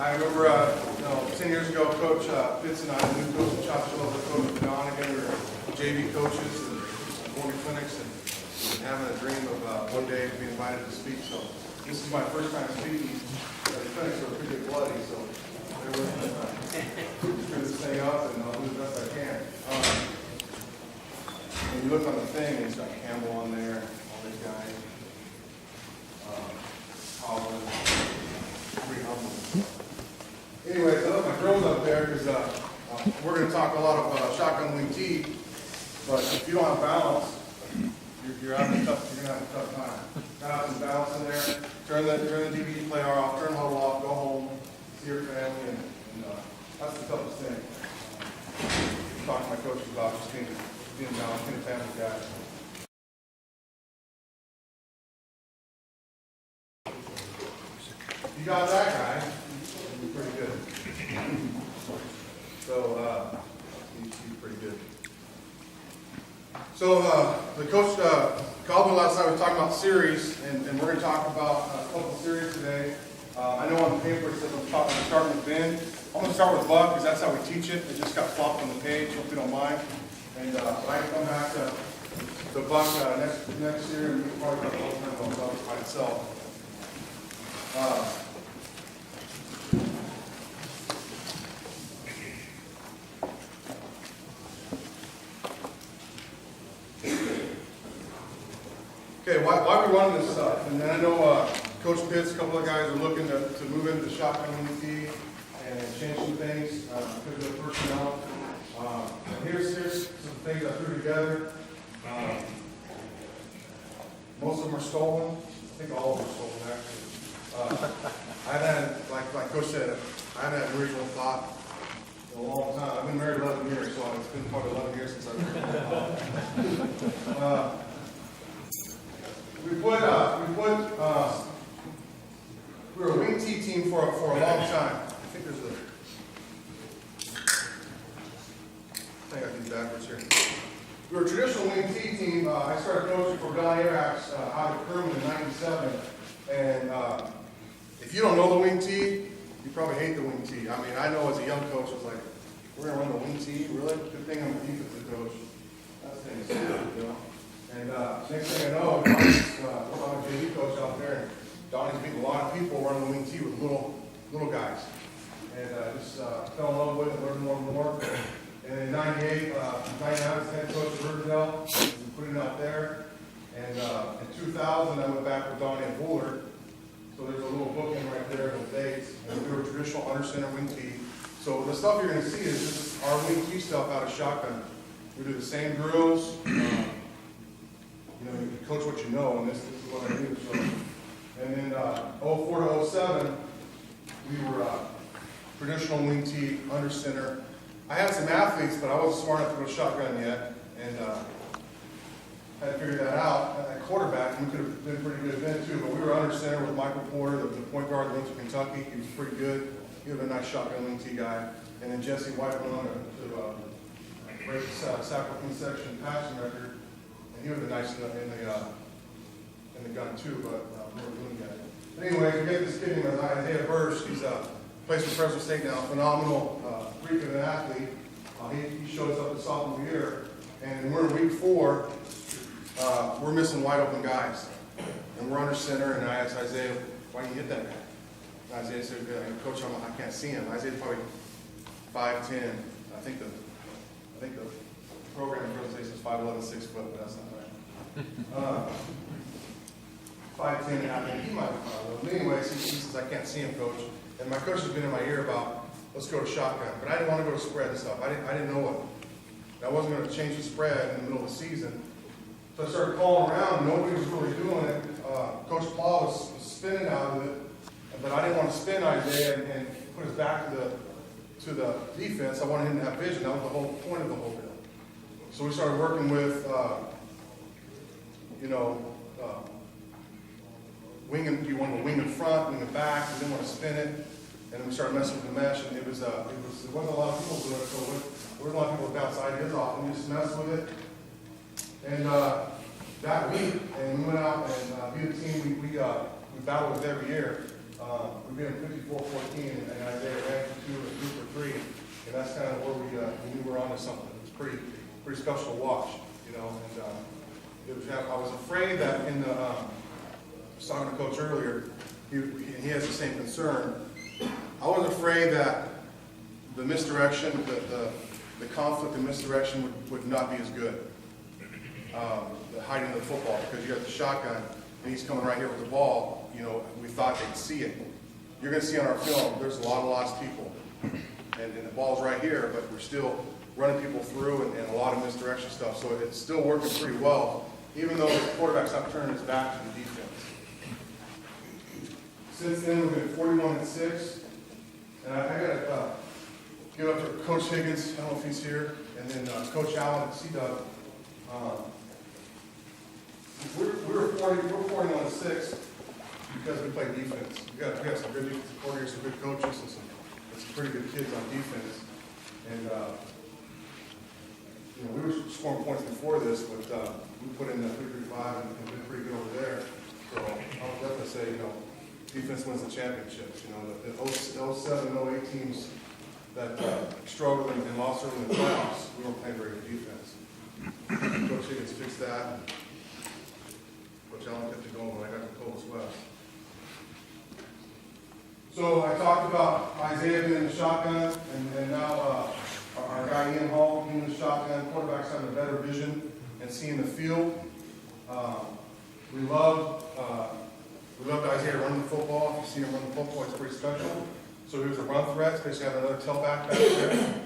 I remember, 10 years ago, Coach Fitz and I, the new coach of Chapel, Coach Donegan, we were JV coaches and going to clinics and having a dream of one day being invited to speak. So this is my first time speaking at the clinic, so it's pretty bloody. So bear with me. Screw this thing up and I'll do the best I can. When you look on the thing, it's got Campbell on there, all these guys. Holland, pretty humble. Anyways, I left my drones up there because we're going to talk a lot of shotgun wing tee, but if you don't have balance, you're going to have a tough time. Have some balance in there. Turn the DVD player off. Turn the huddle off. Go home. See your family, and that's the toughest thing. Talk to my coaches about just being balanced, being a family guy. You got that guy. He's pretty good. So he's pretty good. So the coach called me last night. We were talking about series, and we're going to talk about a couple series today. I know on the paper it says I'm starting with Ben. I'm going to start with Buck because that's how we teach it. It just got flopped on the page. Hope you don't mind. And I can come back to the Buck next year, and we can probably talk a little bit about Buck by itself. Okay, why we running this stuff? And then I know Coach Pitts, a couple of guys are looking to move into the shotgun wing tee and change some things because of the personnel. And here's some things I threw together. Most of them are stolen. I think all of them are stolen, actually. I've had, like Coach said, I haven't had an original thought in a long time. I've been married 11 years, so it's been probably 11 years since I've been married. We were a wing tee team for a long time. I think there's I got these backwards here. We were a traditional wing tee team. I started coaching for Don Arax out of Kerman in '97. And if you don't know the wing tee, you probably hate the wing tee. I mean, I know as a young coach, I was like, we're going to run the wing tee? Really? Good thing I'm a defensive coach. That thing is good, you know. And next thing I know, I'm a JV coach out there, and Donnie's beating a lot of people running the wing tee with little guys. And just fell in love with it, learned more and more. And in '98, I was head coach of Riverdale. We put it out there. And in 2000, I went back with Donnie and Buller. So there's a little book in right there with dates. And we were traditional under center wing tee. So the stuff you're going to see is just our wing tee stuff out of shotgun. We do the same drills. You coach what you know, and this is what I do. So, and then 04 to 07, we were traditional wing tee, under center. I had some athletes, but I wasn't smart enough to go shotgun yet, and had to figure that out. At quarterback, we could have been pretty good then too, but we were under center with Michael Porter, the point guard that went to Kentucky. He was pretty good. He was a nice shotgun wing tee guy. And then Jesse White went on to break the Sacramento section passing record. He was nice in the gun too, but more doing that. But anyway, we get this kid named Isaiah Burst. He's plays for Fresno State now. Phenomenal freak of an athlete. He shows up the sophomore year, and we're in week 4. We're missing wide open guys, and we're under center. And I asked Isaiah, "Why didn't you hit that guy?" And Isaiah said, "Coach, I can't see him." Isaiah's probably 5'10". I think the program in Fresno State says 5'11", 6 foot, but that's not right. 5'10", and I think he might be 5'11". But anyways, he says, "I can't see him, Coach." And my coach has been in my ear about, let's go to shotgun. But I didn't want to go to spread and stuff. I didn't know what. I wasn't going to change the spread in the middle of the season. So I started calling around. Nobody was really doing it. Coach Paul was spinning out of it. But I didn't want to spin Isaiah and put his back to the defense. I wanted him to have vision. That was the whole point of the whole deal. So we started working with, winging. You want to wing in front, wing in back. We didn't want to spin it, and then we started messing with the mesh. And there wasn't a lot of people doing it, so there wasn't a lot of people to bounce ideas off, and we just messed with it. And that week, and we went out and beat a team we battle with every year. We beat them 54-14, and Isaiah ran for 2 and 2 for 3, and that's kind of where we knew we were onto something. It was pretty special to watch, you know. And it was, I was afraid that in the I was talking to Coach earlier. He has the same concern. I was afraid that the misdirection, the conflict and misdirection would not be as good. The hiding of the football, because you got the shotgun and he's coming right here with the ball. You know, we thought they'd see it. You're going to see on our film, there's a lot of lost people, and the ball's right here, but we're still running people through and a lot of misdirection stuff. So it's still working pretty well, even though the quarterback's not turning his back to the defense. Since then, we've been 41-6, and I got to give up to Coach Higgins. I don't know if he's here, and then Coach Allen at C-Dub. We're 41-6 because we play defense. We got some good defensive coordinators, some good coaches, and some pretty good kids on defense. And you know, we were scoring points before this, but we put in the 3-3-5 and been pretty good over there. So I'll definitely say, you know, defense wins the championships. You know, the 07, 08 teams that struggled and lost early in the playoffs, we weren't playing very good defense. Coach Higgins fixed that. Coach Allen kept it going when I got to Coles West. So I talked about Isaiah being in the shotgun, and now our guy Ian Hall being in the shotgun. Quarterback's having a better vision and seeing the field. We loved Isaiah running the football. If you see him run the football, it's pretty special. So he was a run threat, especially having another tailback back there.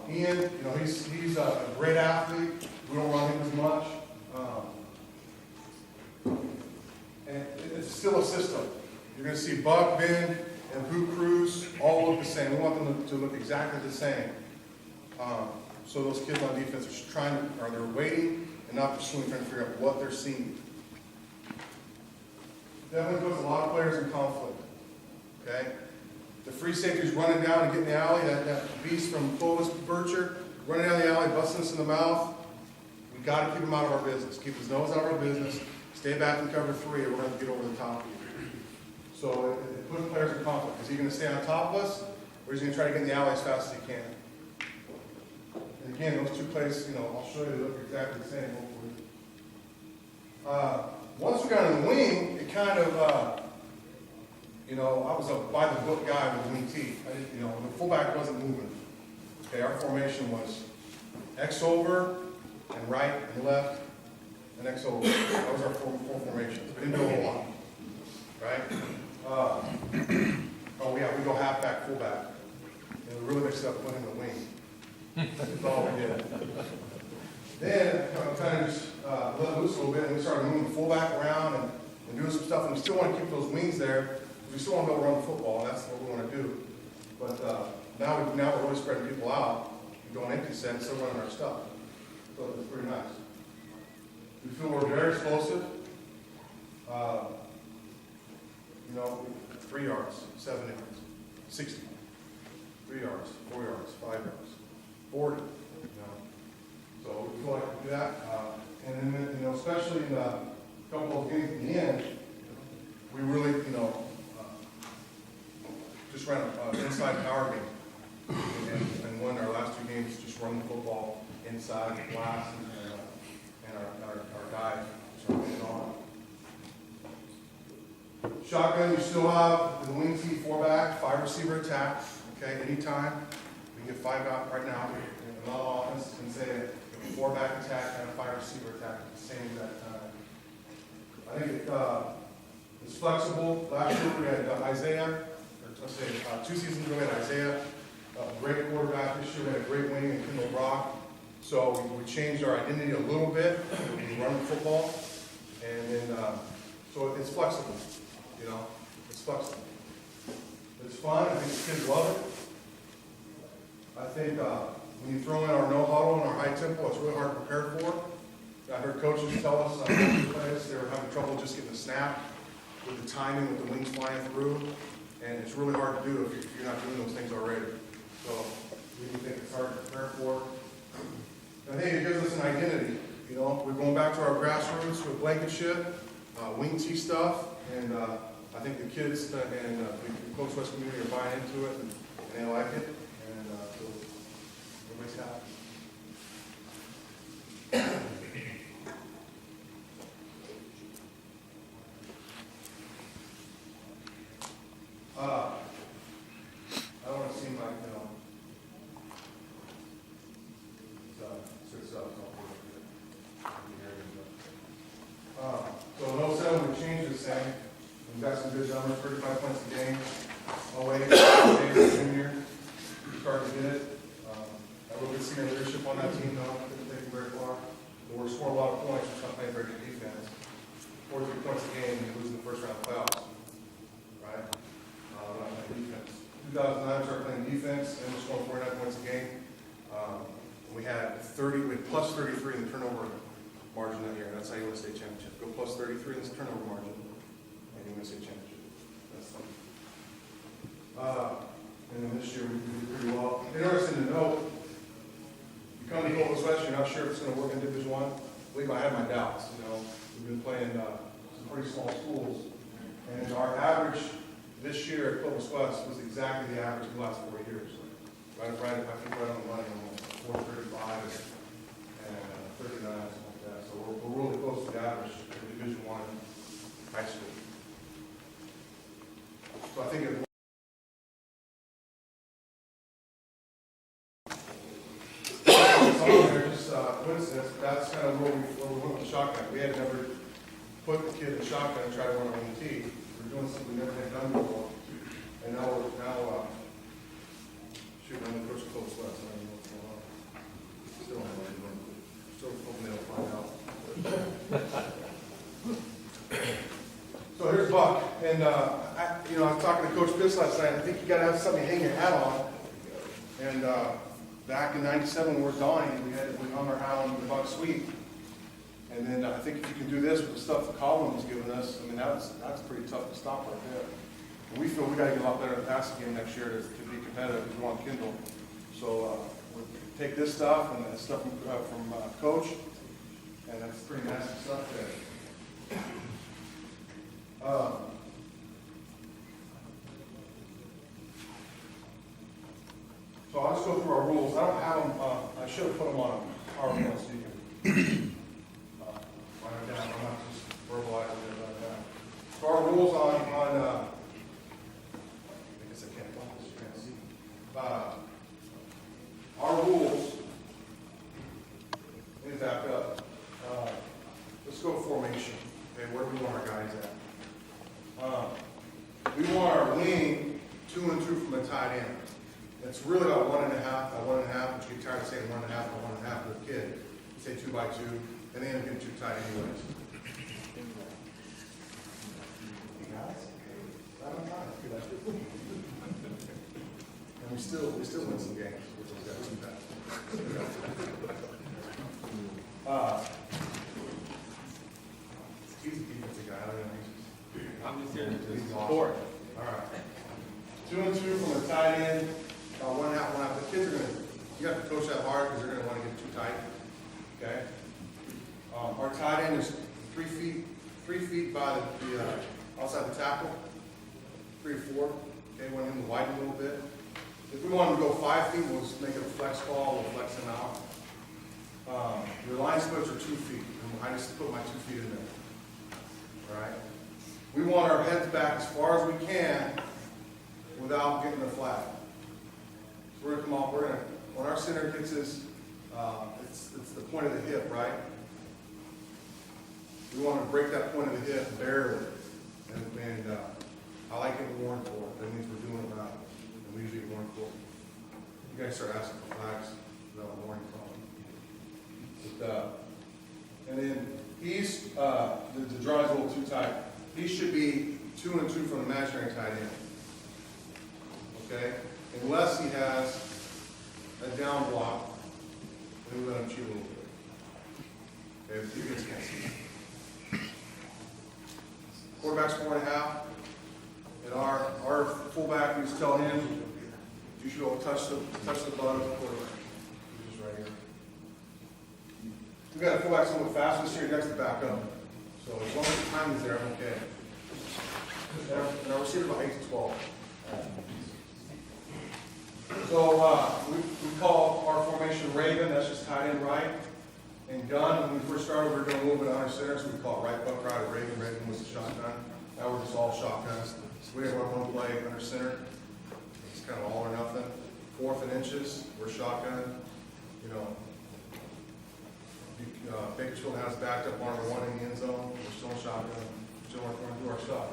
Ian, you know, he's a great athlete. We don't run him as much. And it's still a system. You're going to see Buck, Ben, and Blue Cruz all look the same. We want them to look exactly the same. So those kids on defense are they're waiting and not pursuing, trying to figure out what they're seeing. Definitely puts a lot of players in conflict. Okay? The free safety's running down and getting the alley, that beast from Clovis Bircher, running down the alley, busting us in the mouth. We've got to keep him out of our business. Keep his nose out of our business. Stay back in cover 3, or we're going to get over the top of you. So it puts players in conflict. Is he going to stay on top of us, or is he going to try to get in the alley as fast as he can? And again, those two plays, you know, I'll show you, they look exactly the same, hopefully. Once we got in the wing, it kind of, you know, I was a by-the-book guy with wing T. You know, the fullback wasn't moving. Okay, our formation was X over, and right and left, and X over. That was our full formation. We didn't do a whole lot, right? Oh yeah, we go halfback, fullback. And we really mixed it up, put him in the wing. That's all we did. Then I kind of just let loose a little bit, and we started moving the fullback around and doing some stuff. And we still want to keep those wings there. We still want to be able to run the football, and that's what we want to do. But now we're really spreading people out. We go on empty set and still running our stuff. So it's pretty nice. We feel we're very explosive. You know, 3 yards, 7 yards, 60, 3 yards, 4 yards, 5 yards, 40. You know, so we feel like we can do that. And then, you know, especially in a couple of games in the end, we really, you know, just ran an inside power game, and won our last 2 games just running the football inside the glass, and our guy started getting on. Shotgun, you still have the wing T 4-back, 5 receiver attack. Okay, anytime we get 5 out right now. A lot of offense can say a 4-back attack and a 5 receiver attack at the same exact time. I think it's flexible. Last year we had Isaiah, or let's say 2 seasons ago we had Isaiah, a great quarterback. This year we had a great wing in Kendall Brock. So we changed our identity a little bit. We run the football, and then so it's flexible. You know, it's flexible. It's fun. I think the kids love it. I think when you throw in our no huddle and our high tempo, it's really hard to prepare for. I heard coaches tell us on plays they were having trouble just getting the snap with the timing, with the wings flying through, and it's really hard to do if you're not doing those things already. So we think it's hard to prepare for. I think it gives us an identity. You know, we're going back to our grassroots with Blankenship, wing T stuff, and I think the kids and the Coach West community are buying into it, and they like it, and so everybody's happy. I don't want to seem like, it's 6 up, so in 07, we changed the same. We got some good numbers, 35 points a game. 08, junior, we started to get it. I will get senior leadership on that team, though. Didn't take them very far. But we're scoring a lot of points. We're not playing very good defense. 43 points a game, we lose in the first round of playoffs. Right? We're not playing defense. 2009, we started playing defense, and we're scoring 49 points a game. We had plus 33 in the turnover margin that year. That's how you win a state championship. Go plus 33 in this turnover margin, and you win a state championship. That's something. And then this year we did pretty well. Interesting to note, you come to Columbus West, you're not sure if it's going to work in Division I. Believe I have my doubts. We've been playing some pretty small schools, and our average this year at Columbus West was exactly the average of the last 4 years. Right, I think right on the money, 435 and 39, something like that. So we're really close to the average for Division I high school. So I think it. Coincidence, but that's kind of where we went with the shotgun. We had never put the kid in the shotgun and try to run on the tee. We're doing something we never had done before. And now shoot, I'm the coach of Columbus West. I don't know what's going on. Still don't know. Still hoping they'll find out. So here's Buck. And I was talking to Coach Pitts last night. I think you got to have something to hang your hat on. And back in '97 when we were dying, we hung our hat on the Bucksweep. And then I think if you can do this with the stuff that Colin was giving us, I mean, that's pretty tough to stop right there. And we feel we got to get a lot better at the passing game next year to be competitive because we want Kindle. So we'll take this stuff and the stuff from Coach, and that's pretty nasty stuff there. So I'll just go through our rules. I don't have them. I should have put them on a PowerPoint so you can write them down. I'm not just verbalizing it right now. So our rules on I guess I can't focus. You can't see. Our rules. Let me back up. Let's go formation. Okay, where do we want our guys at? We want our wing 2 and 2 from a tight end. It's really about 1.5 by 1.5, which you get tired of saying 1.5 by 1.5 with a kid. You say 2 by 2, and they end up getting too tight anyways. You guys? Right on time. And we still win some games, which is got too bad. He's a defensive guy. I don't know. I'm just here to support. All right. 2 and 2 from a tight end. 1.5. The kids are going to, you have to coach that hard because they're going to want to get too tight. Okay? Our tight end is 3 feet by the outside the tackle. 3 or 4. Okay, want him to widen a little bit. If we want him to go 5 feet, we'll just make it a flex ball. We'll flex him out. Your line splits are 2 feet. I just put my 2 feet in there. All right? We want our heads back as far as we can without getting the flag. So we're going to come off, when our center gets his, it's the point of the hip, right? We want to break that point of the hip barely. And I like getting warned for it. That means we're doing it right. And we usually get warned for it. You guys start asking for flags without warning from them. And then he's, the draw is a little too tight. He should be 2 and 2 from the imaginary tight end. Okay? Unless he has a down block, then we let him cheat a little bit. Okay, but you guys can't see. Quarterback's 4.5. And our fullback, we just tell him, you should be able to touch the butt of the quarterback. Just right here. We got a fullback somewhat fast this year, next to back up. So as long as the time is there, I'm okay. 8 to 12. So we call our formation Raven, that's just tight end right. And gun, when we first started, we were doing a little bit of under center, so we call it right buck right or Raven. Raven was the shotgun. Now we're just all shotguns. So we have our one play under center. It's kind of all or nothing. 4th and inches, we're shotgun. You know, Bakersfield has backed up 1-on-1 in the end zone. We're still in shotgun. Still want to do our stuff.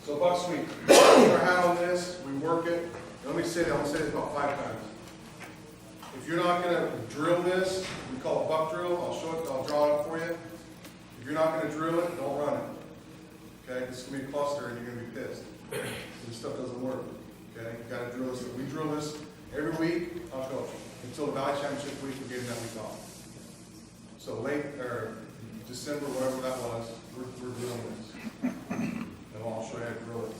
So Bucksweep, we put our hat on this, we work it. Let me say that, I'm going to say this about 5 times. If you're not going to drill this, we call it buck drill. I'll show it, I'll draw it up for you. If you're not going to drill it, don't run it. Okay, this is going to be a cluster and you're going to be pissed. This stuff doesn't work. Okay, you got to drill this. We drill this every week, I'll coach. Until the Valley Championship week, we gave them that week off. So late, or December, whatever that was, we're drilling this. And I'll show you how to drill it.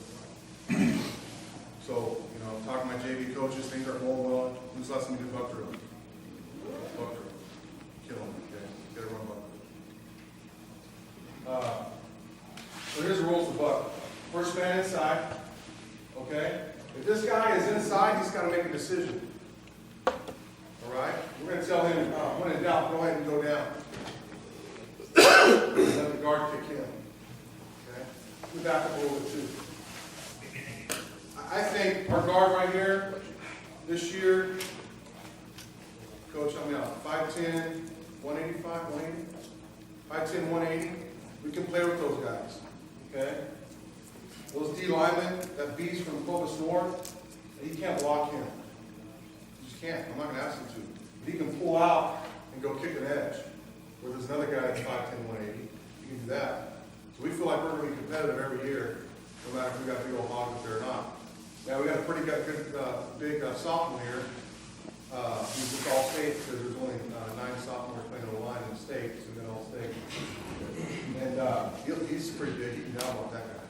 So, you know, talking to my JV coaches, things are going well. When's the last time you did buck drill? Buck drill. Kill them, okay? Get a run buck. So here's the rules of buck. First man inside, okay? If this guy is inside, he's got to make a decision. All right? We're going to tell him, when in doubt, go ahead and go down. Let the guard kick in. Okay? We back up a little bit too. I think our guard right here, this year, coach, help me out, 5'10", 185, 180? 5'10", 180. We can play with those guys, okay? Those D linemen, that beast from Clovis North, he can't block him. You just can't. I'm not going to ask him to. But he can pull out and go kick an edge. Where there's another guy that's 5'10", 180. You can do that. So we feel like we're going to be competitive every year, no matter if we got big old hogs up there or not. Now we got a pretty good big sophomore here. He's with all state because there's only 9 sophomores playing on the line in the state, so we got all state. And he's pretty big. You can down about that guy.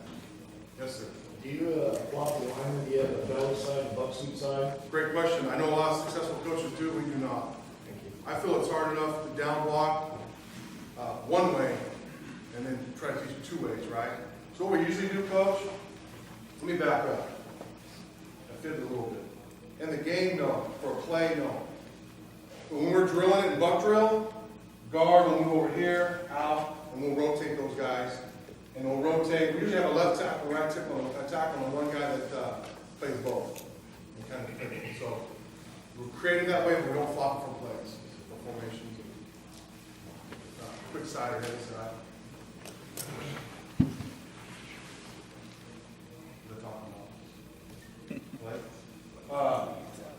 Yes, sir. Do you block the lineman? Do you have the belly side, the Bucksweep side? Great question. I know a lot of successful coaches do. We do not. Thank you. I feel it's hard enough to down block one way and then try to teach you 2 ways, right? So what we usually do, coach, let me back up. I fit it a little bit. In the game, no. For a play, no. But when we're drilling it in buck drill, guard will move over here, out, and we'll rotate those guys. And we'll rotate. We usually have a left tackle, right tackle, and one guy that plays both. And kind of, so we're created that way, but we don't flop from plays, for formations. Quick side or heavy side. The top and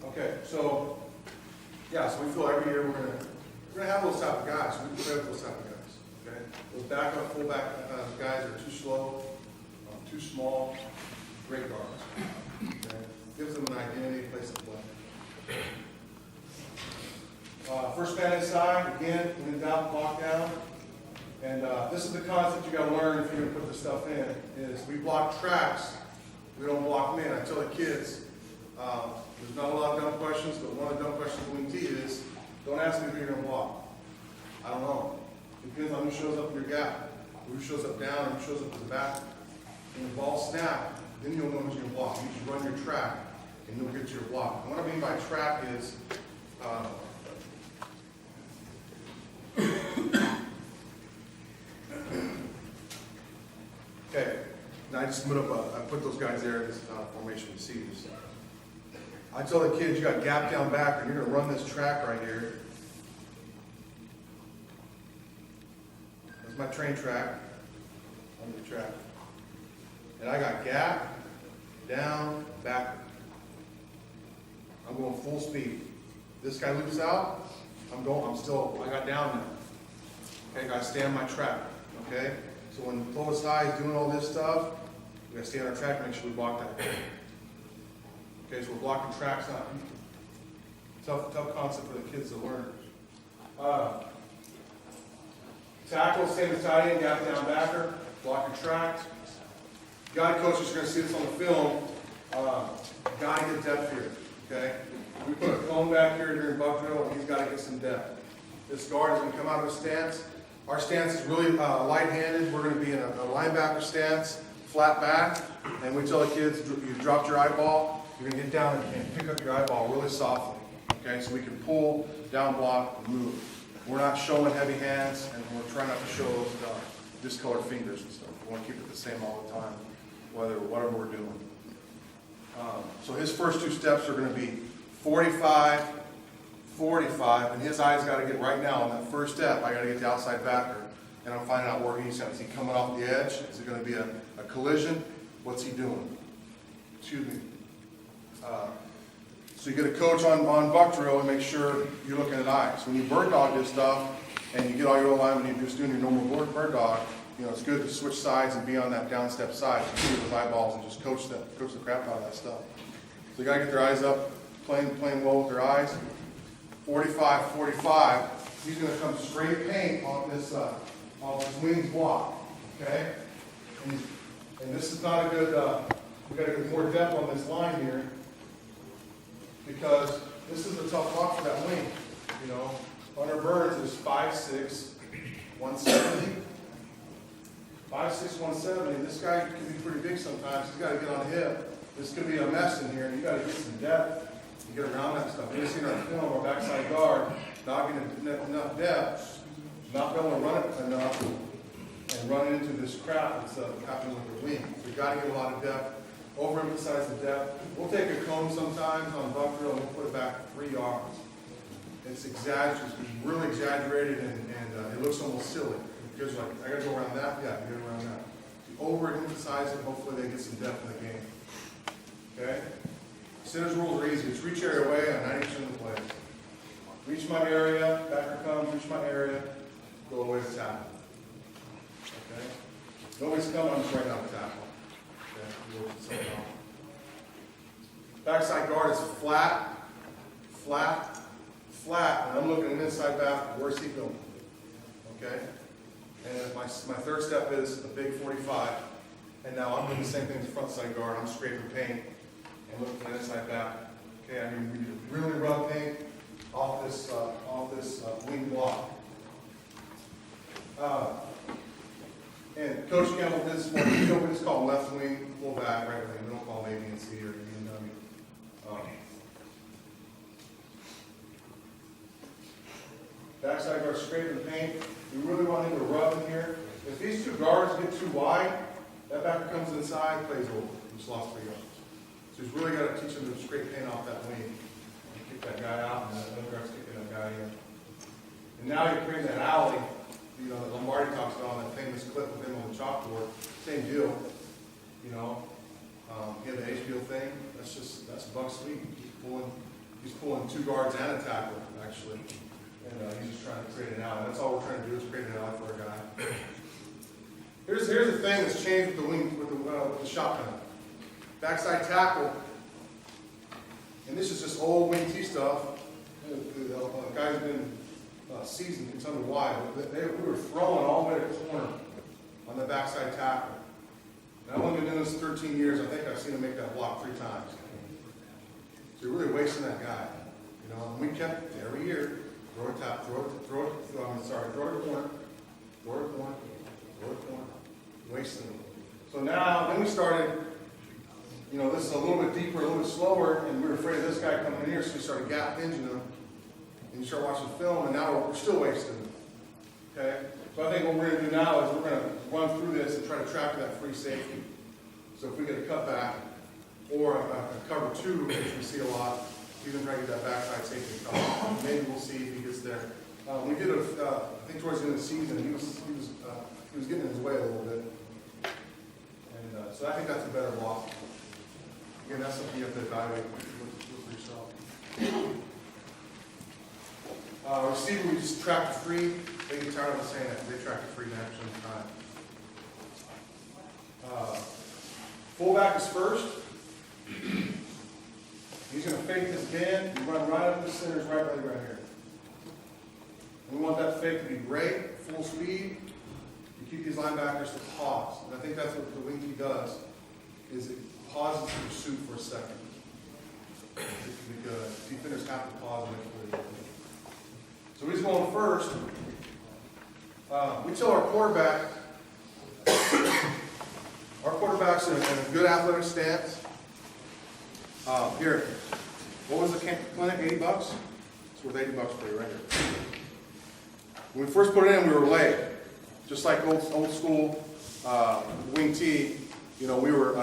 okay, so yeah, so we feel every year we're gonna have those type of guys. We play with those type of guys. Okay, those backup, fullback guys are too slow, too small, great guards. Okay, gives them an identity, place to play. First man inside, again, when in doubt, lock down. And this is the concept you got to learn if you're going to put this stuff in, is we block tracks, we don't block men. I tell the kids, there's not a lot of dumb questions, but one of the dumb questions we can teach is, don't ask me who you're going to block. I don't know. It depends on who shows up in your gap, who shows up down, and who shows up as a back. When the ball snap, then you'll know what you're going to block. You just run your track, and you'll get to your block. And what I mean by track is, okay, now I just I put those guys there in this formation to see this. I tell the kids, you got gap down back, and you're going to run this track right here. That's my train track. Under the track. And I got gap, down, back. I'm going full speed. This guy loops out, I got down now. Okay, gotta stay on my track. Okay? So when Clovis High is doing all this stuff, we gotta stay on our track and make sure we block that. Okay, so we're blocking tracks now. Tough concept for the kids to learn. Tackle, same as tight end, gap down backer, block your tracks. Guide coaches are going to see this on the film. Got to get depth here. Okay? We put a cone back here during buck drill, and he's got to get some depth. This guard is going to come out of his stance. Our stance is really light-handed. We're going to be in a linebacker stance, flat back, and we tell the kids, you dropped your eyeball, you're going to get down and pick up your eyeball really softly, okay? So we can pull, down block, and move. We're not showing heavy hands, and we're trying not to show those discolored fingers and stuff. We want to keep it the same all the time, whatever we're doing. So his first two steps are going to be 45, 45, and his eyes got to get right now on that first step. I got to get the outside backer, and I'm finding out where he's at. Is he coming off the edge? Is it going to be a collision? What's he doing? Excuse me. So you get a coach on buck drill and make sure you're looking at eyes. When you bird dog this stuff and you get all your alignment and you're just doing your normal bird dog, you know, it's good to switch sides and be on that down step side. So you see those eyeballs and just coach the crap out of that stuff. So you got to get their eyes up, playing well with their eyes. 45, 45. He's going to come straight paint on this wings block. Okay? And this is not a good, we've got to get more depth on this line here because this is a tough block for that wing. You know, Hunter Burns is 5'6", 170. 5'6", 170. This guy can be pretty big sometimes. He's got to get on the hip. This could be a mess in here. You got to get some depth to get around that stuff. We've seen our film, our backside guard, not getting enough depth, not being able to run it enough, and running into this crap that's happening with the wing. So you got to get a lot of depth. Overemphasize the depth. We'll take a cone sometimes on buck drill and we'll put it back 3 yards. It's exaggerated, it's really exaggerated, and it looks almost silly. Because like, I got to go around that, yeah, get around that. You overemphasize it, hopefully they get some depth in the game. Okay? Sitters rules are easy. It's reach area away on 90% of the plays. Reach my area, backer comes, reach my area, go away to tackle. Okay? Nobody's coming, I'm just right out of tackle. Okay? Backside guard is flat, flat, flat, and I'm looking at inside back, where's he going? Okay? And my third step is a big 45. And now I'm doing the same thing as the front side guard. I'm scraping paint and looking at inside back. Okay, I mean, we really rub paint off this wing block. And Coach Campbell did this one. We just call left wing, full back, right wing. We don't call them A, B, and C or D and W. Backside guard scraping the paint. We really want him to rub in here. If these two guards get too wide, that backer comes inside, plays over. He just lost 3 yards. So he's really got to teach him to scrape paint off that wing. And kick that guy out, and the other guard's kicking that guy in. And now you're creating that alley, you know, that Lombardi talks about, that famous clip of him on the chalkboard. Same deal. You know, he had the HBO thing. That's Bucksweep. He's pulling 2 guards and a tackle, actually. And he's just trying to create an alley. That's all we're trying to do is create an alley for a guy. Here's the thing that's changed with the wing, with the shotgun. Backside tackle, and this is just old wing T stuff. The guy's been seasoned, can tell me why. We were throwing all the way to the corner on the backside tackle. And I've only been doing this 13 years. I think I've seen him make that block 3 times. So you're really wasting that guy. You know, and we kept it every year. Throw it to the corner, wasting them. So now, then we started, you know, this is a little bit deeper, a little bit slower, and we were afraid of this guy coming in here, so we started gap hinging them. And you start watching film, and now we're still wasting them. Okay? So I think what we're going to do now is we're going to run through this and try to trap that free safety. So if we get a cutback or a cover 2, which we see a lot, we can try to get that backside safety come. Maybe we'll see if he gets there. We did I think towards the end of the season, he was getting in his way a little bit. And so I think that's a better block. Again, that's something you have to evaluate for yourself. Receiver, we just track the free. They get tired of us saying that. They track the free 90% of the time. Fullback is first. He's going to fake this again. You run right up the center's right leg right here. And we want that fake to be great, full speed. You keep these linebackers to pause. And I think that's what the wing key does, is it pauses the pursuit for a second. Because defenders have to pause and make sure. So he's going first. We tell our quarterback's in a good athletic stance. Here, what was the clinic, 80 bucks? It's worth 80 bucks for you right here. When we first put it in, we were late. Just like old school wing tee, you know, we were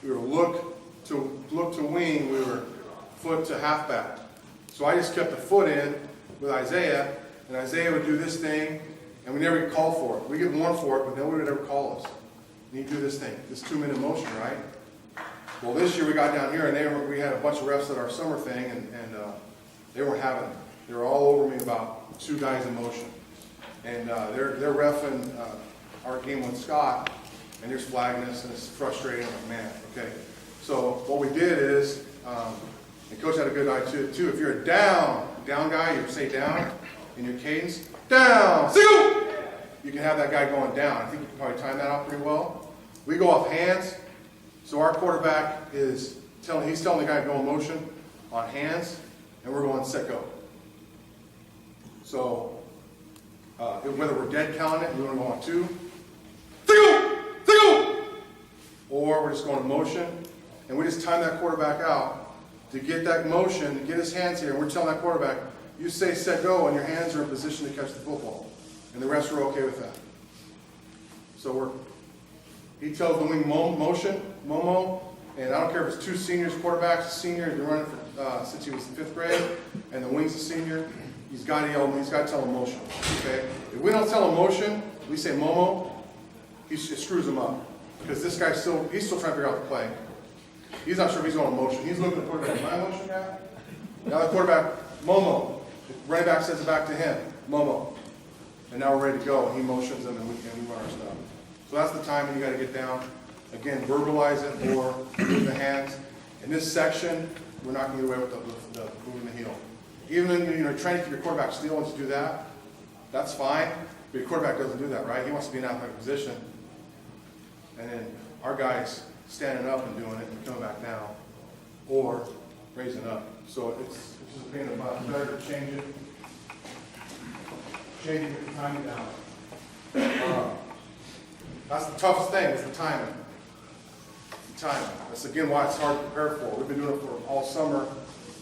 look to wing, we were foot to halfback. So I just kept the foot in with Isaiah, and Isaiah would do this thing, and we never get called for it. We get warned for it, but nobody would ever call us. And you do this thing, this 2-minute motion, right? Well, this year we got down here, and we had a bunch of refs at our summer thing, and they weren't having it. They were all over me about 2 guys in motion. And they're reffing our game with Scott, and there's flagging us, and it's frustrating. I'm like, man, okay. So what we did is, and Coach had a good idea too. If you're a down guy, you say down in your cadence, down, single. You can have that guy going down. I think you can probably time that out pretty well. We go off hands, so our quarterback is telling the guy to go in motion on hands, and we're going set go. So whether we're dead counting it, we want to go on 2, single, or we're just going in motion, and we just time that quarterback out to get that motion, to get his hands here, and we're telling that quarterback, you say set go, and your hands are in position to catch the football. And the refs are okay with that. So he tells the wing motion, Momo, and I don't care if it's 2 seniors, quarterbacks, a senior, he's been running for, since he was in 5th grade, and the wing's a senior, he's got to tell him motion, okay? If we don't tell him motion, we say Momo, it screws him up. Because this guy's he's still trying to figure out the play. He's not sure if he's going motion. He's looking at the quarterback, my motion guy? Now the quarterback, Momo. The running back sends it back to him, Momo. And now we're ready to go, and he motions them, and we run our stuff. So that's the timing you got to get down. Again, verbalize it or move the hands. In this section, we're not going to get away with the moving the heel. Even when trying to keep your quarterback still once you do that, that's fine. But your quarterback doesn't do that, right? He wants to be in athletic position. And then our guy's standing up and doing it and coming back down, or raising up. So it's just a pain in the butt. It's better to change it. Changing the timing down. That's the toughest thing, is the timing. The timing. That's again why it's hard to prepare for. We've been doing it for all summer,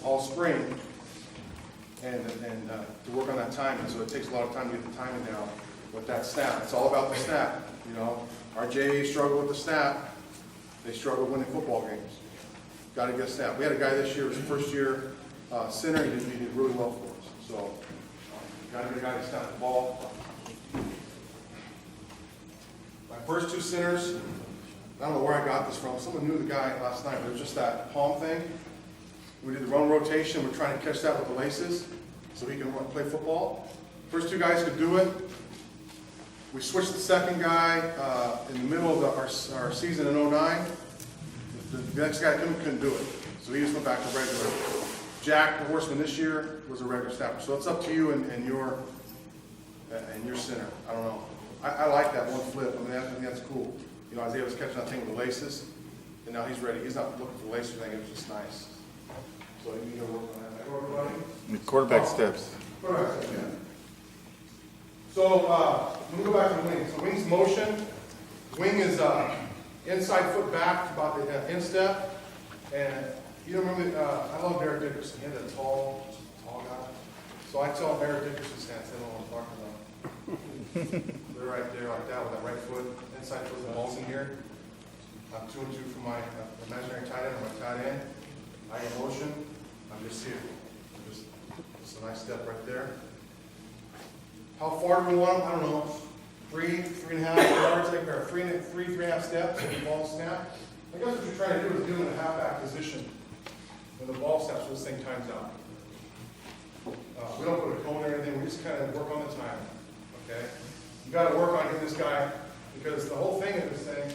all spring, and to work on that timing. So it takes a lot of time to get the timing down with that snap. It's all about the snap. You know, our JV struggle with the snap. They struggle winning football games. Got to get a snap. We had a guy this year, it was his first year center. He did really well for us. So. Got to get a guy to snap the ball. My first 2 centers, I don't know where I got this from. Someone knew the guy last night, but it was just that palm thing. We did the run rotation. We're trying to catch that with the laces so he can play football. First 2 guys could do it. We switched the second guy in the middle of our season in 09. The next guy couldn't do it, so he just went back to regular. Jack, the horseman this year, was a regular snapper. So it's up to you and your center. I don't know. I like that one flip. I think that's cool. You know, Isaiah was catching that thing with the laces, and now he's ready. He's not looking for the laces thing. It was just nice. So you need to work on that. Everybody? The quarterback steps. Quarterback steps, yeah. So let me go back to the wing. So wing's motion. Wing is inside foot back about the instep, and you remember, I love Eric Dickerson. He had that tall guy. So I tell Eric Dickerson's stance, they know what I'm talking about. They're right there like that with that right foot, inside foot, the ball's in here. I'm 2 and 2 for my imaginary tight end or my tight end. I get motion, I'm just here. Just a nice step right there. How far do we want them? I don't know. 3.5 yards, or 3.5 steps when the ball snap. I guess what you're trying to do is do it in a halfback position. When the ball snaps, this thing times out. We don't put a cone or anything, we just kind of work on the timing, okay? You got to work on getting this guy, because the whole thing of this thing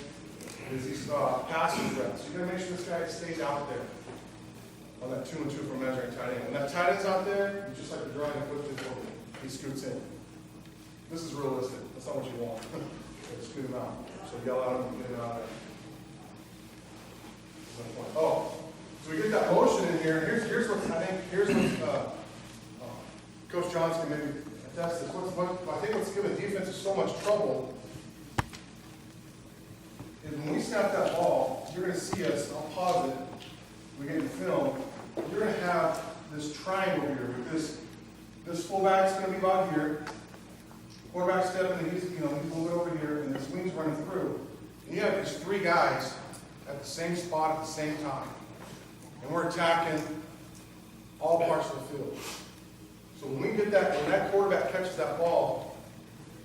is these passing threats. You got to make sure this guy stays out there on that 2 and 2 for measuring tight end. When that tight end's out there, you just like to draw and put his over. He scoots in. This is realistic. That's not what you want. Scoot him out. So yell out and get him out there. Oh. So we get that motion in here. Here's what I think. Here's what Coach Johnson maybe That's the, I think what's giving defenses so much trouble is when we snap that ball, you're gonna see us, I'll pause it, we get the film, you're gonna have this triangle here with this fullback's gonna be about here, quarterback stepping, and he's, he's a little bit over here, and this wing's running through. And you have these three guys at the same spot at the same time. And we're attacking all parts of the field. So when we get that, when that quarterback catches that ball,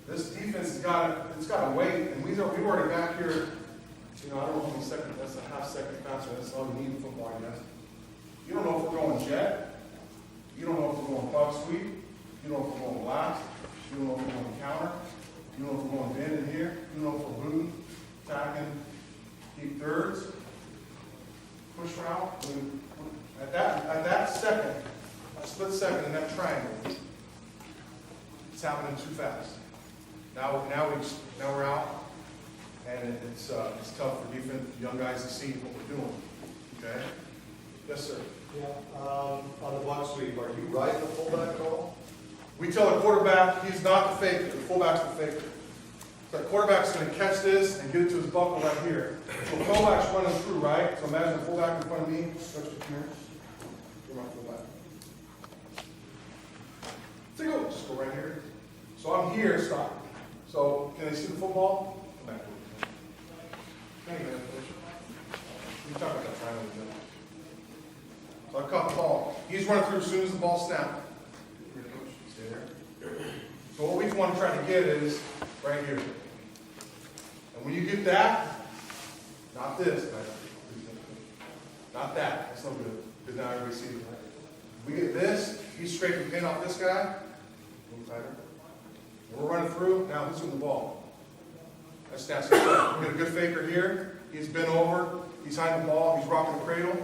this defense has got to wait, and we've already back here, I don't know how many seconds, that's a half second faster, that's all you need in football, I guess. You don't know if we're going jet, you don't know if we're going Bucksweep, you don't know if we're going blast, you don't know if we're going counter, you don't know if we're going bend in here, you don't know if we're booting, attacking, deep thirds, push route. At that second, a split second in that triangle, it's happening too fast. Now we're out, and it's tough for young guys to see what we're doing. Okay? Yes, sir. Yeah, on the Bucksweep, are you riding the fullback at all? We tell the quarterback he's not the faker, the fullback's the faker. So the quarterback's going to catch this and get it to his buckle right here. So the fullback's running through, right? So imagine the fullback in front of me. Stretch the here. You're my fullback. Just go right here. So I'm here, stop. So can they see the football? Come back. Thank you, man. You talk about that triangle. So I caught the ball. He's running through as soon as the ball snapped. Stay there. So what we want to try to get is right here. And when you get that, not this, not that. That's no good. Because now everybody sees it. We get this, he's scraping the pin off this guy. A little tighter. And we're running through. Now who's in the ball? That's snaps. We get a good faker here. He's bent over. He's hiding the ball. He's rocking the cradle.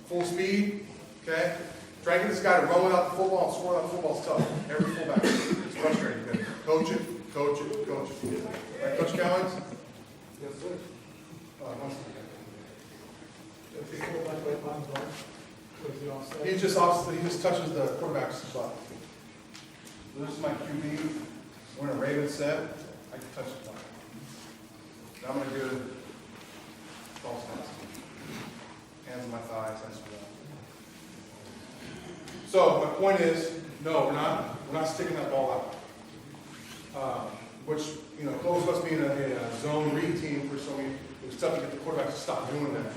Full speed. Okay? Try to get this guy to run without the football and score without the football is tough. Every fullback. It's frustrating. You coach it, coach it, coach it. Right, Coach Cowens? Yes, sir. If the fullback right line's on, with the offside. He just touches the quarterback's butt. This is my QB. We're in a Raven set. I can touch the butt. Now I'm going to do false hands. Hands on my thighs. That's what. So my point is, no, we're not sticking that ball out. Which, Coach must be in a zone read team for so many. It was tough to get the quarterback to stop doing that.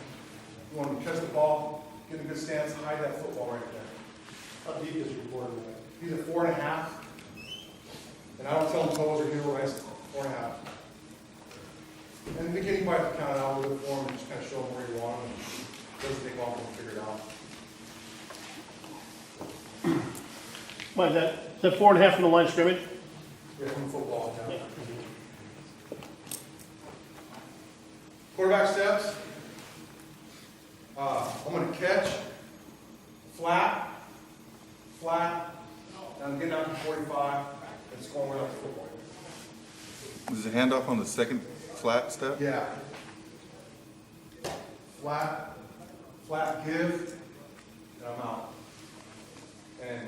You want him to catch the ball, get in a good stance, hide that football right there. How deep is your quarterback? He's at 4.5. And I don't tell him toes or heel, I say 4.5. And in the beginning, you might have to count it out a little bit for him and just kind of show him where you want him. And doesn't take long to figure it out. What, is that 4.5 from the line of scrimmage? Yeah, from football. Yeah. Quarterback steps. I'm going to catch, flat, and I'm getting out to 45 and scoring without the football. Is the handoff on the second flat step? Yeah. Flat, give, and I'm out. And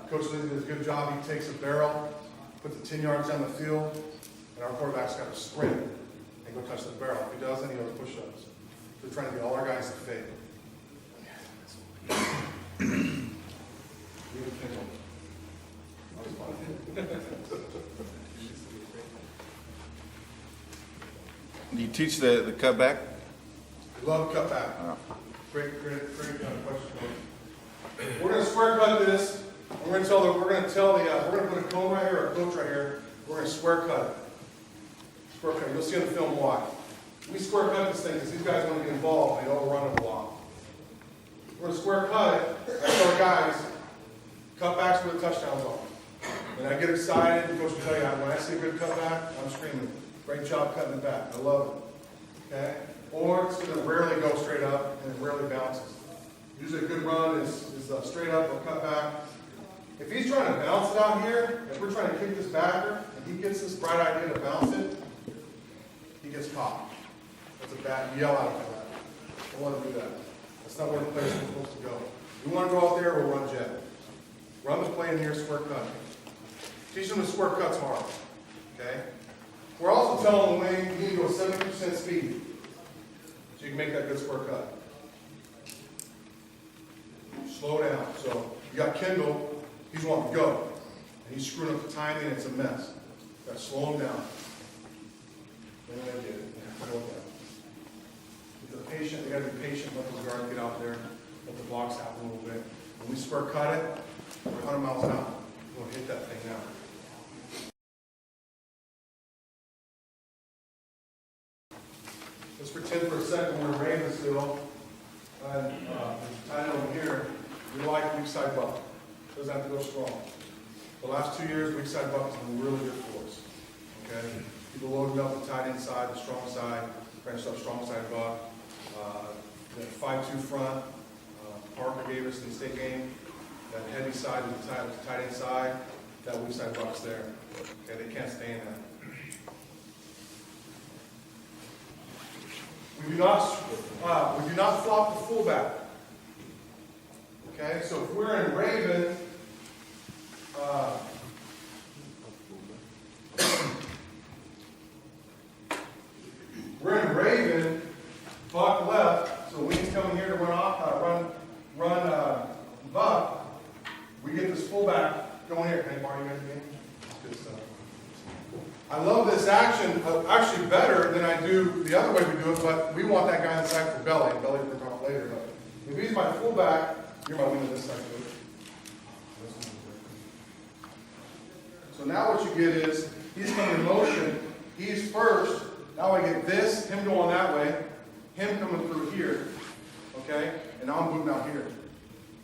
Coach Lindsay does a good job. He takes a barrel, puts it 10 yards down the field, and our quarterback's got to sprint and go touch the barrel. If he doesn't, he goes push-ups. We're trying to get all our guys to fake. Do you teach the cutback? Love cutback. Great question. We're going to square cut this. And we're going to put a cone right here, or a coach right here. We're going to square cut it. Square cut. You'll see on the film why. We square cut this thing because these guys want to get involved and they overrun it a lot. We're going to square cut it. I tell our guys, cutbacks where the touchdowns are. And I get excited. The coach will tell you, when I see a good cutback, I'm screaming, great job cutting it back. I love it. Okay? Or it's going to rarely go straight up and it rarely bounces. Usually a good run is straight up or cut back. If he's trying to bounce it out here, if we're trying to kick this backer, and he gets this bright idea to bounce it, he gets caught. That's a bad, yell out for that. Don't want to do that. That's not where the players are supposed to go. You want to go out there or run jet. Run this play in here, square cut. Teach them the square cuts hard, okay? We're also telling the wing, you need to go 70% speed, so you can make that good square cut. Slow down. So you got Kendall, he's wanting to go, and he's screwing up the timing, and it's a mess. You got to slow him down. Then I did it. Slow it down. If they're patient, they got to be patient. Let the guard get out there. Let the blocks happen a little bit. When we square cut it, we're 100 miles an hour. We'll hit that thing now. Let's pretend for a second we're in Ravensville, and tight over here. We like weak side buck. Doesn't have to go strong. The last 2 years, weak side buck has been really good for us. Okay, people loading up the tight end side, the strong side, branched up strong side buck. The 5-2 front. Parker gave us in the state game. That heavy side with the tight end side. That weak side buck's there. Okay, they can't stay in that. We do not flop the fullback. Okay, so if we're in Raven, Buck left, so wings coming here to run Buck. We get this fullback going here. Can I borrow you guys again? Good stuff. I love this action, actually better than I do the other way we do it, but we want that guy inside for belly. Belly we're talking about later. But if he's my fullback, you're my wing on this side. So now what you get is, he's coming in motion, he's first, now I get this, him going that way, him coming through here, okay? And now I'm moving out here.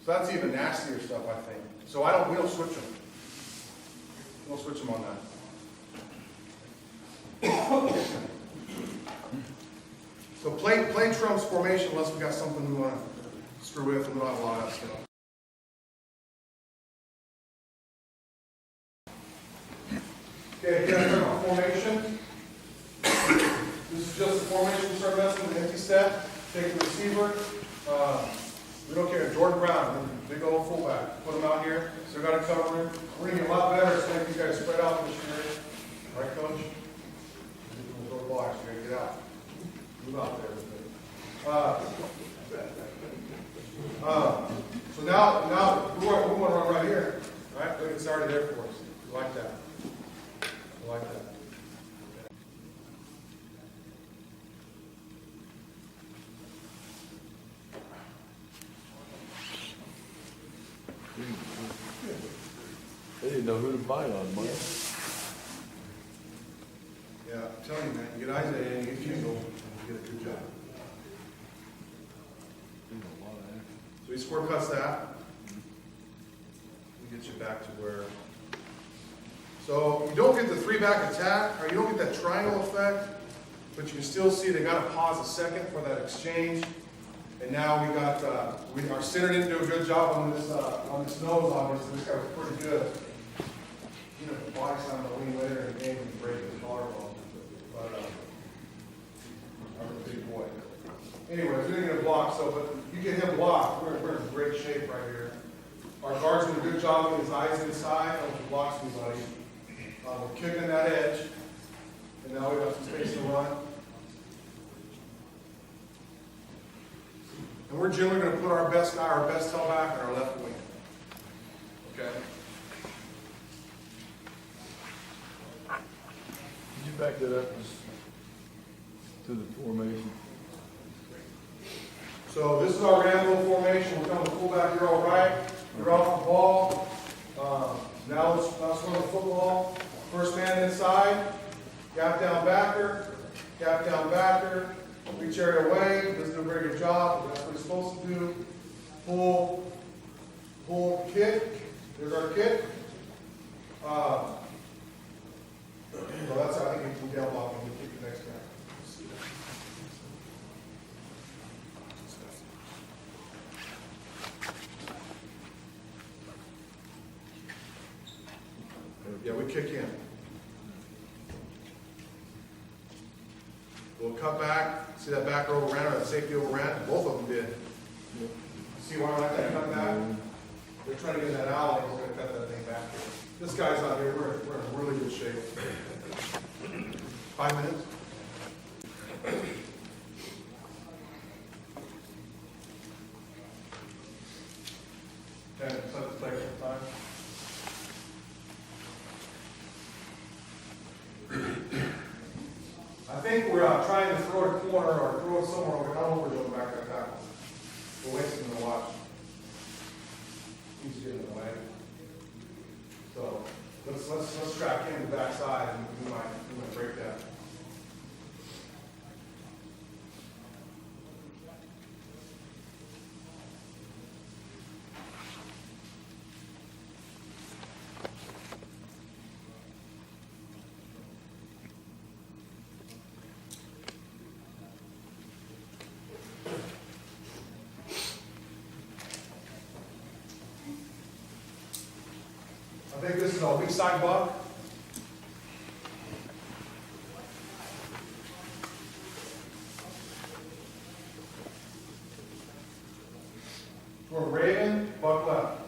So that's even nastier stuff, I think. So we don't switch them. We don't switch them on that. So play Trump's formation unless we got something we want to screw with, and we don't have a lot of that stuff. Okay, again, turn on formation. This is just the formation we start messing with, empty step. Take the receiver. We don't care. Jordan Brown, big old fullback. Put him out here. Still got to cover him. We're going to get a lot better so you guys spread out this year. All right, Coach? Throw the ball, actually. You got to get out. Move out there. So now we want to run right here. All right? Look, it's already there for us. We like that. We like that. They didn't know who to bite on, Mike. Yeah, I'm telling you, man, you get Isaiah and you get Kendall, and you get a good job. So he square cuts that. We get you back to where. So you don't get the 3-back attack, or you don't get that triangle effect, but you can still see they got to pause a second for that exchange. And now we got our center didn't do a good job on this nose. Obviously, this guy was pretty good. You know, the box on the wing later in the game and break his collarbone. But I'm a big boy. Anyways, we didn't get a block. So, but you get him blocked. We're in great shape right here. Our guard's doing a good job with his eyes inside. I don't want to block somebody. We're kicking that edge, and now we got some space to run. And we're generally going to put our best guy, our best tailback, on our left wing. Okay? Did you back that up to the formation? So this is our Rambo formation. We're coming fullback here all right. You're off the ball. Now let's run the football. First man inside. Gap down backer. Gap down backer. Reach area away. Doesn't do a very good job, but that's what he's supposed to do. Pull, kick. There's our kick. So that's how I think we can down block and we kick the next guy. Yeah, we kick in. We'll cut back. See that back row overran or that safety overran? Both of them did. See why I like that cut back? They're trying to get in that alley. We're going to cut that thing back here. This guy's out here, we're in really good shape. 5 minutes? Okay, set the plate for time. I think we're trying to throw it a corner or throw it somewhere over. I don't know what we're doing back at tackle. We're wasting the watch. He's getting in the way. So let's track in the backside and we might break that. I think this is a weak side buck. We're Raven, buck left.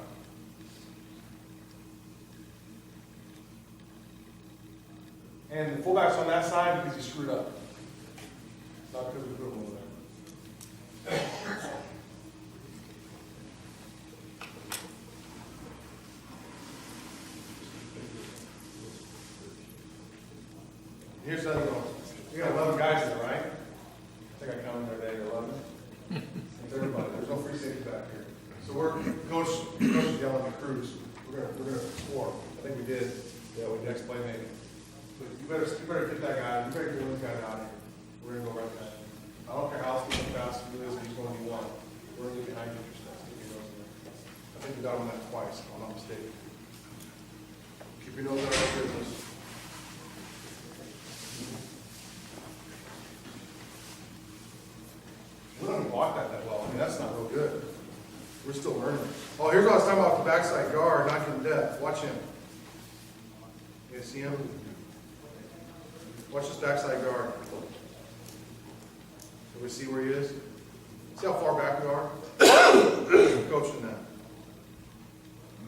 And the fullback's on that side because he screwed up. Not because we put him over there. Here's how it goes. We got 11 guys there, right? I think I counted there today, 11. That's everybody. There's no free safety back here. So we're coach is yelling at Cruz. We're gonna score. I think we did. Yeah, we next play maybe. So you better get that guy. You better get one guy out of here. We're gonna go right back. I don't care how fast he is. He's going to be one. We're gonna get behind you. I think we got him that twice. If I'm not mistaken. Keep your nose out of our business. We don't even block that well. I mean, that's not real good. We're still learning. Oh, here's what I was talking about, the backside guard, not getting depth. Watch him. You guys see him? Watch this backside guard. Can we see where he is? See how far back we are? Coaching that.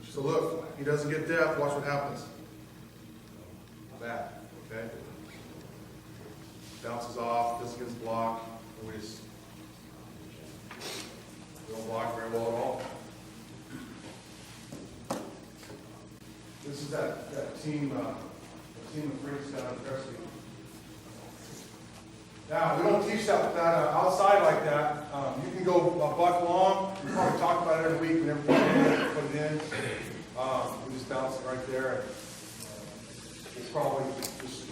So look, he doesn't get depth. Watch what happens. Back, okay? Bounces off, doesn't get his block. We just don't block very well at all. This is that team of freaks down at Crestview. Now, we don't teach that outside like that. You can go a buck long. We probably talk about it every week whenever we put it in. We just bounce it right there. It's probably just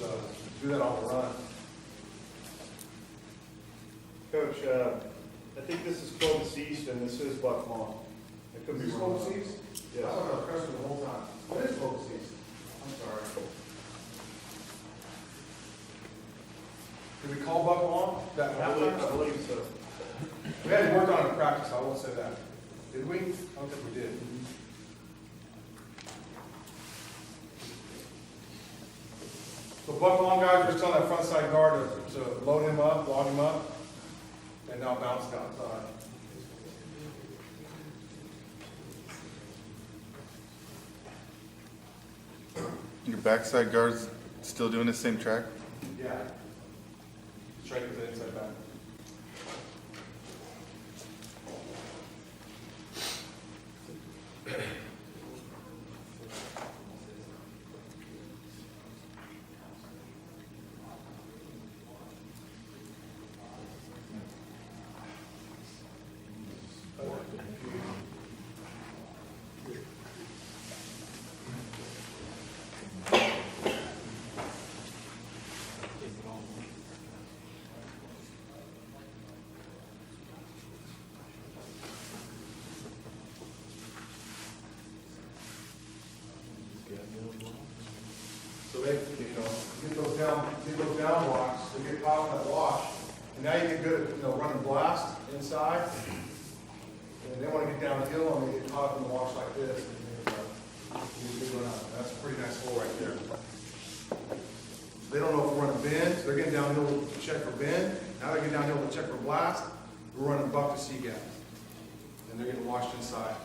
do that on the run. Coach, I think this is Clovis East and this is Buck Long. It could be Is this wrong. Clovis East? Yes. I thought it was Crestview the whole time. What is Clovis East? I'm sorry. Did we call Buck Long? That I halftime? believe so. We hadn't worked on it in practice, I won't say that. Did we? I don't think we did. So Buck Long guys, we're just telling that front side guard to load him up, log him up, and now bounce it outside. Your backside guard's still doing the same track? Yeah. Straight with the inside back. So they, get those down blocks, they get caught in that wash, and now you get good at, running blast inside, and they want to get downhill, and they get caught in the wash like this, and that's a pretty nice hole right there. They don't know if we're running bend, so they're getting downhill to check for bend, now they get downhill to check for blast, we're running buck to sea gap, and they're getting washed inside.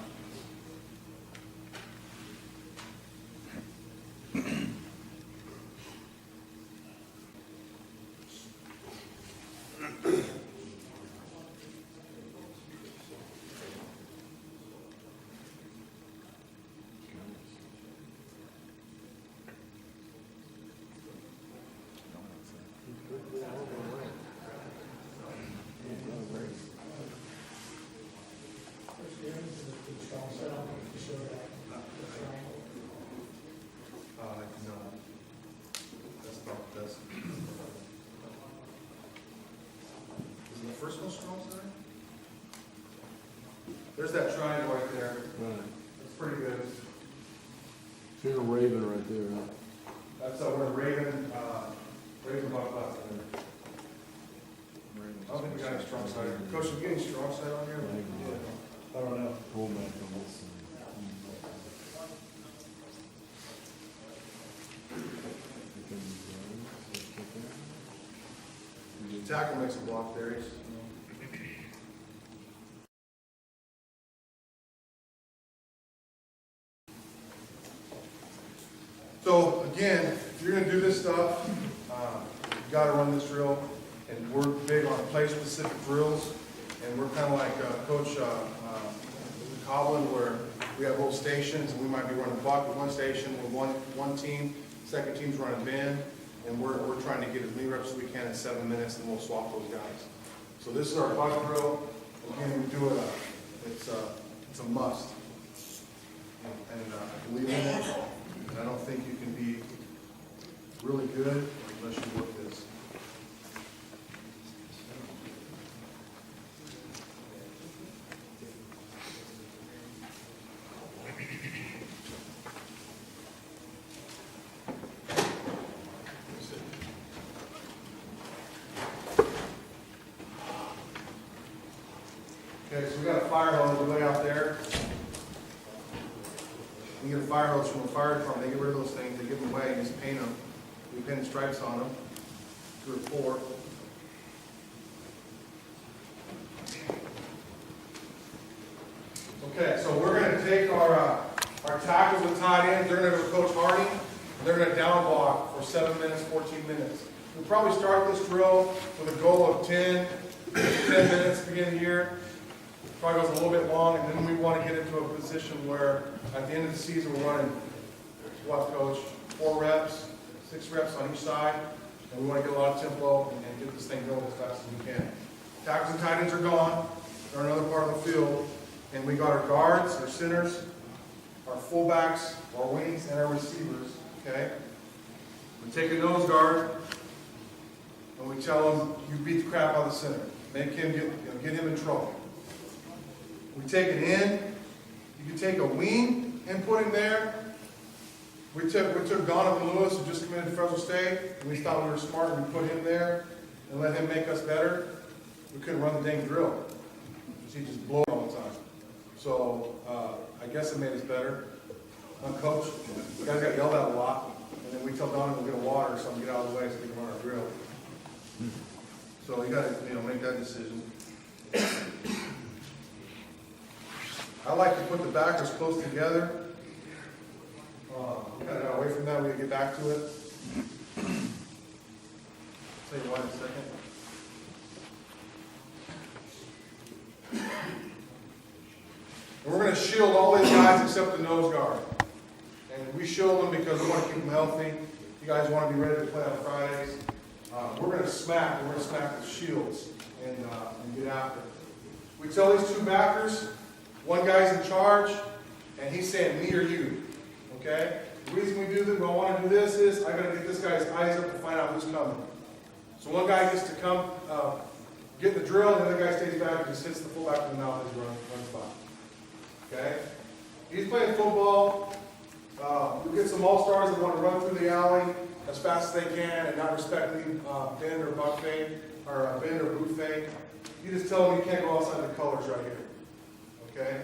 first one strong side? There's that triangle right there. Right. That's pretty good. See the raven right there, huh? That's where Raven Buck left there. I don't think we got any strong side. Coach, you get any strong side on here? I don't know. Pull back on this side. Tackle makes a block there. So again, if you're gonna do this stuff, you gotta run this drill, and we're big on play-specific drills, and we're kind of like Coach Coblin, where we have little stations, and we might be running buck with one station with one team, second team's running bend, and we're trying to get as many reps as we can in 7 minutes, and we'll swap those guys. So this is our buck drill. Again, we do it. It's a must, and I believe in it. And I don't think you can be really good unless you work this. Okay, so we got a fire hose way out there. You get a fire hose from a fire department, they get rid of those things, they give them away, and just paint them. We paint stripes on them, 2 or 4. Okay, so we're going to take our tackles and tight ends, they're going to go to Coach Hardy, and they're going to down block for 7 minutes, 14 minutes. We'll probably start this drill with a goal of 10 minutes at the beginning of the year. Probably goes a little bit long, and then we want to get into a position where at the end of the season we're running, what, Coach, 4 reps, 6 reps on each side, and we want to get a lot of tempo and get this thing going as fast as we can. Tackles and tight ends are gone. They're another part of the field, and we got our guards, our centers, our fullbacks, our wings, and our receivers, okay? We take a nose guard, and we tell him, you beat the crap out of the center. Make him get him in trouble. We take an end. You can take a wing and put him there. We took Donovan Lewis, who just committed to Fresno State, and we thought we were smart, and we put him there and let him make us better. We couldn't run the dang drill. He just blew all the time. So I guess it made us better. I'm coach. The guys got yelled at a lot, and then we tell Donovan to get a water or something, get out of the way so we can run our drill. So you got to make that decision. I like to put the backers close together. We kind of got away from that. We're going to get back to it. Tell you what in a second. And we're going to shield all these guys except the nose guard. And we shield them because we want to keep them healthy. You guys want to be ready to play on Fridays. We're going to smack. We're going to smack with shields and get after it. We tell these 2 backers, one guy's in charge, and he's saying me or you. Okay? The reason we do this, we want to do this is I got to get this guy's eyes up to find out who's coming. So one guy gets to come get the drill, and the other guy stays back and just hits the fullback in the mouth as he runs by. Okay? He's playing football. We get some all-stars that want to run through the alley as fast as they can and not respect any bend or buck fade or bend or boot fade. You just tell them you can't go outside the colors right here. Okay?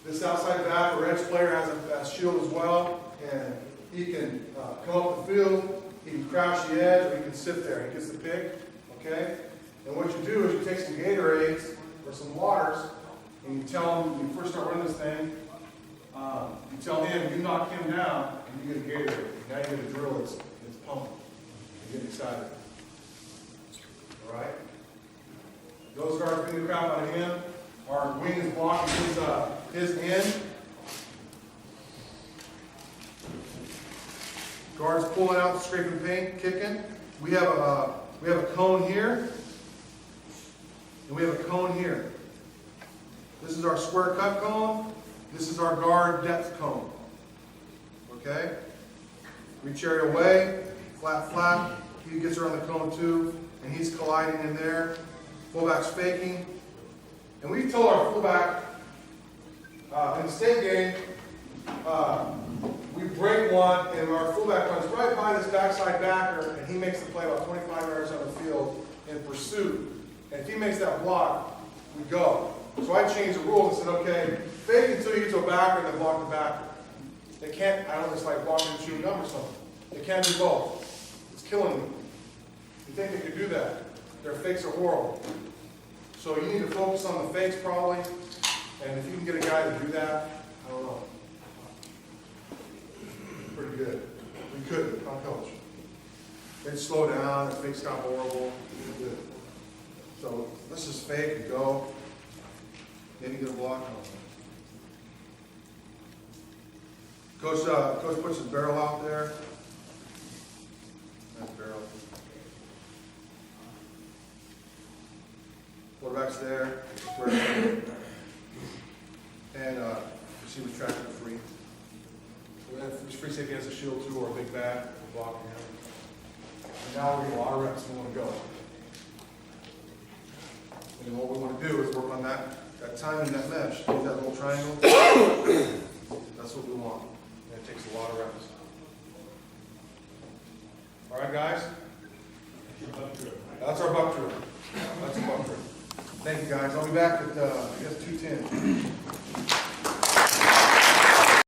This outside back or edge player has a shield as well, and he can come up the field, he can crouch the edge, or he can sit there. He gets the pick. Okay? And what you do is you take some Gatorades or some waters, and you tell him, when you first start running this thing, you tell him, you knock him down, and you get a Gatorade. Now you get a drill that's pumping. You get excited. All right? Those guards beat the crap out of him. Our wing is blocking his end. Guards pulling out, scraping paint, kicking. We have a cone here, and we have a cone here. This is our square cut cone. This is our guard depth cone. Okay? Reach area away. flat, flat. He gets around the cone too, and he's colliding in there. Fullback's faking. And we told our fullback, in the state game, we break one, and our fullback runs right by this backside backer, and he makes the play about 25 yards on the field in pursuit. And if he makes that block, we go. So I changed the rules and said, okay, fake until you get to a backer and then block the backer. They can't, I don't know, it's like blocking and chewing gum or something. They can't do both. It's killing me. You think they could do that? Their fakes are horrible. So you need to focus on the fakes probably, and if you can get a guy to do that, I don't know. Pretty good. We couldn't, not coach. They'd slow down, the fakes got horrible. Good. So let's just fake and go. Maybe get a block. Coach puts his barrel out there. Nice barrel. Quarterback's there. And receiver's tracking free. If free safety has a shield too or a big bat, we're blocking him. And now we're getting a lot of reps and we want to go. And what we want to do is work on that timing, that mesh, that little triangle. That's what we want. And it takes a lot of reps. All right, guys? That's our buck drill. That's a buck drill. Thank you, guys. I'll be back at, I guess, 2:10.